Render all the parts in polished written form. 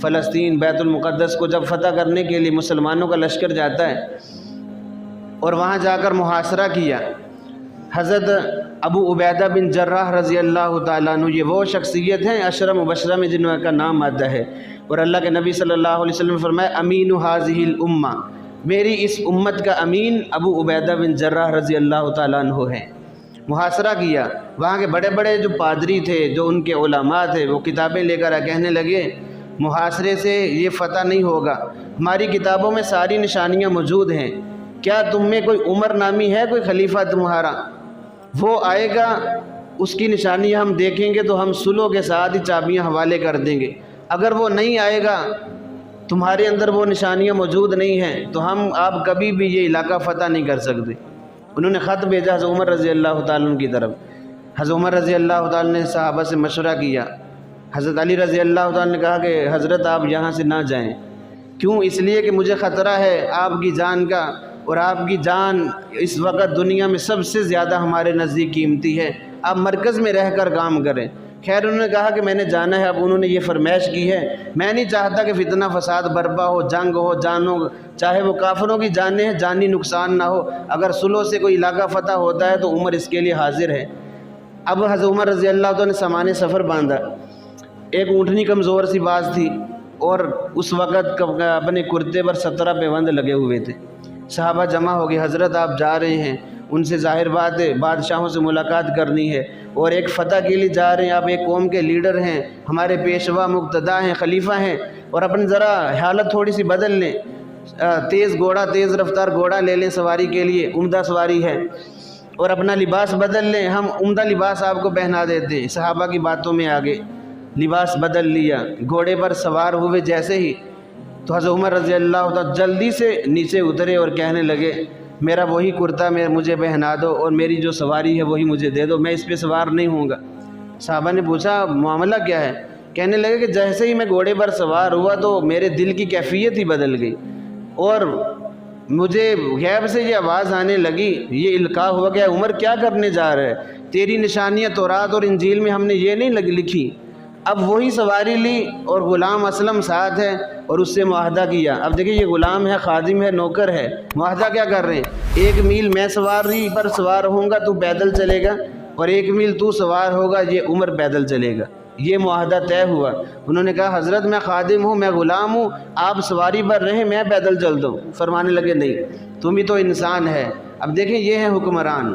فلسطین بیت المقدس کو جب فتح کرنے کے لیے مسلمانوں کا لشکر جاتا ہے اور وہاں جا کر محاصرہ کیا، حضرت ابو عبیدہ بن جراح رضی اللہ تعالیٰ عنہ یہ وہ شخصیت ہیں عشرہ مبشرہ میں جن کا نام آتا ہے، اور اللہ کے نبی صلی اللہ علیہ وسلم نے فرمایا امین ھذہ الامہ، میری اس امت کا امین ابو عبیدہ بن جراح رضی اللہ تعالیٰ عنہ ہیں۔ محاصرہ کیا، وہاں کے بڑے بڑے جو پادری تھے، جو ان کے علماء تھے، وہ کتابیں لے کر کہنے لگے محاصرے سے یہ فتح نہیں ہوگا، ہماری کتابوں میں ساری نشانیاں موجود ہیں، کیا تم میں کوئی عمر نامی ہے کوئی خلیفہ تمہارا؟ وہ آئے گا، اس کی نشانیاں ہم دیکھیں گے تو ہم صلح کے ساتھ ہی چابیاں حوالے کر دیں گے، اگر وہ نہیں آئے گا، تمہارے اندر وہ نشانیاں موجود نہیں ہیں، تو ہم آپ کبھی بھی یہ علاقہ فتح نہیں کر سکتے۔ انہوں نے خط بھیجا حضرت عمر رضی اللہ تعالیٰ عنہ کی طرف۔ حضرت عمر رضی اللہ تعالیٰ نے صحابہ سے مشورہ کیا، حضرت علی رضی اللہ تعالیٰ نے کہا کہ حضرت آپ یہاں سے نہ جائیں، کیوں؟ اس لیے کہ مجھے خطرہ ہے آپ کی جان کا، اور آپ کی جان اس وقت دنیا میں سب سے زیادہ ہمارے نزدیک قیمتی ہے، آپ مرکز میں رہ کر کام کریں۔ خیر انہوں نے کہا کہ میں نے جانا ہے، اب انہوں نے یہ فرمائش کی ہے، میں نہیں چاہتا کہ فتنہ فساد برپا ہو، جنگ ہو، جانوں چاہے وہ کافروں کی جانیں ہیں، جانی نقصان نہ ہو، اگر صلح سے کوئی علاقہ فتح ہوتا ہے تو عمر اس کے لیے حاضر ہے۔ اب حضرت عمر رضی اللہ عنہ نے سامان سفر باندھا، ایک اونٹنی کمزور سی باز تھی، اور اس وقت اپنے کرتے پر 17 پیوند لگے ہوئے تھے۔ صحابہ جمع ہو گئے، حضرت آپ جا رہے ہیں، ان سے ظاہر بات ہے بادشاہوں سے ملاقات کرنی ہے، اور ایک فتح کے لیے جا رہے ہیں، آپ ایک قوم کے لیڈر ہیں، ہمارے پیشوا مقتدا ہیں، خلیفہ ہیں، اور اپنی ذرا حالت تھوڑی سی بدل لیں، تیز رفتار گھوڑا لے لیں سواری کے لیے، عمدہ سواری ہے، اور اپنا لباس بدل لیں، ہم عمدہ لباس آپ کو پہنا دیتے ہیں۔ صحابہ کی باتوں میں آگے لباس بدل لیا، گھوڑے پر سوار ہوئے جیسے ہی تو حضرت عمر رضی اللہ تعالیٰ جلدی سے نیچے اترے اور کہنے لگے میرا وہی کرتا مجھے پہنا دو، اور میری جو سواری ہے وہی مجھے دے دو، میں اس پہ سوار نہیں ہوں گا۔ صحابہ نے پوچھا معاملہ کیا ہے؟ کہنے لگے کہ جیسے ہی میں گھوڑے پر سوار ہوا تو میرے دل کی کیفیت ہی بدل گئی، اور مجھے غیب سے یہ آواز آنے لگی، یہ القاء ہوا کہ عمر کیا کرنے جا رہا ہے، تیری نشانیاں تورات اور انجیل میں ہم نے یہ نہیں لکھی۔ اب وہی سواری لی اور غلام اسلم ساتھ ہے، اور اس سے معاہدہ کیا۔ اب دیکھیں یہ غلام ہے، خادم ہے، نوکر ہے، معاہدہ کیا کر رہے ہیں؟ 1 میل میں سواری پر سوار ہوں گا تو پیدل چلے گا، اور 1 میل تو سوار ہوگا، یہ عمر پیدل چلے گا، یہ معاہدہ طے ہوا۔ انہوں نے کہا حضرت میں خادم ہوں، میں غلام ہوں، آپ سواری پر رہیں، میں پیدل چلتا ہوں۔ فرمانے لگے نہیں، تم ہی تو انسان ہے۔ اب دیکھیں یہ ہیں حکمران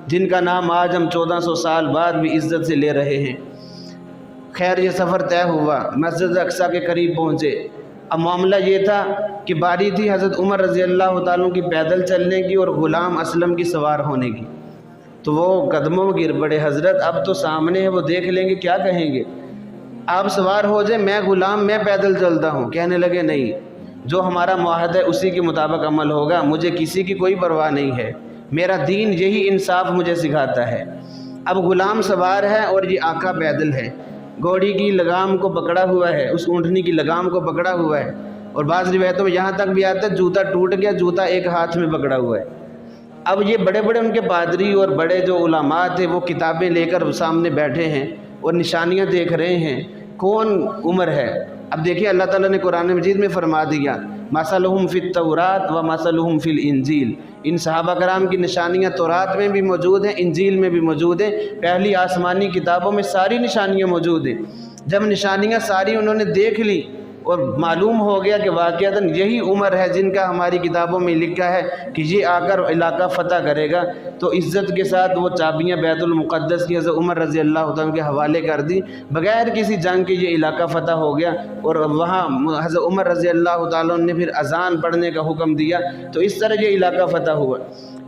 جن کا نام آج ہم 1400 سال بعد بھی عزت سے لے رہے ہیں۔ خیر یہ سفر طے ہوا، مسجد اقصیٰ کے قریب پہنچے۔ اب معاملہ یہ تھا کہ باری تھی حضرت عمر رضی اللہ تعالیٰ کی پیدل چلنے کی اور غلام اسلم کی سوار ہونے کی، تو وہ قدموں میں گر پڑے، حضرت اب تو سامنے ہے، وہ دیکھ لیں گے کیا کہیں گے، آپ سوار ہو جائیں، میں غلام، میں پیدل چلتا ہوں۔ کہنے لگے نہیں، جو ہمارا معاہدہ ہے اسی کے مطابق عمل ہوگا، مجھے کسی کی کوئی پرواہ نہیں ہے، میرا دین یہی انصاف مجھے سکھاتا ہے۔ اب غلام سوار ہے اور یہ آقا پیدل ہے، گھوڑی کی لگام کو پکڑا ہوا ہے، اس اونٹنی کی لگام کو پکڑا ہوا ہے، اور بعض روایتوں میں یہاں تک بھی آتا ہے جوتا ٹوٹ گیا، جوتا ایک ہاتھ میں پکڑا ہوا ہے۔ اب یہ بڑے بڑے ان کے پادری اور بڑے جو علماء تھے وہ کتابیں لے کر سامنے بیٹھے ہیں اور نشانیاں دیکھ رہے ہیں کون عمر ہے۔ اب دیکھیں اللہ تعالیٰ نے قرآن مجید میں فرما دیا مثلہم فی التوراۃ و مثلہم فی الانجیل، ان صحابہ کرام کی نشانیاں تورات میں بھی موجود ہیں، انجیل میں بھی موجود ہیں، پہلی آسمانی کتابوں میں ساری نشانیاں موجود ہیں۔ جب نشانیاں ساری انہوں نے دیکھ لی اور معلوم ہو گیا کہ واقعتاً یہی عمر ہے جن کا ہماری کتابوں میں لکھا ہے کہ یہ آ کر علاقہ فتح کرے گا، تو عزت کے ساتھ وہ چابیاں بیت المقدس کی حضرت عمر رضی اللہ عنہ کے حوالے کر دی، بغیر کسی جنگ کے یہ علاقہ فتح ہو گیا، اور وہاں حضرت عمر رضی اللہ تعالیٰ نے پھر اذان پڑھنے کا حکم دیا، تو اس طرح یہ علاقہ فتح ہوا۔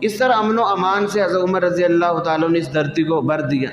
اس طرح امن و امان سے حضرت عمر رضی اللہ تعالیٰ نے اس دھرتی کو بھر دیا۔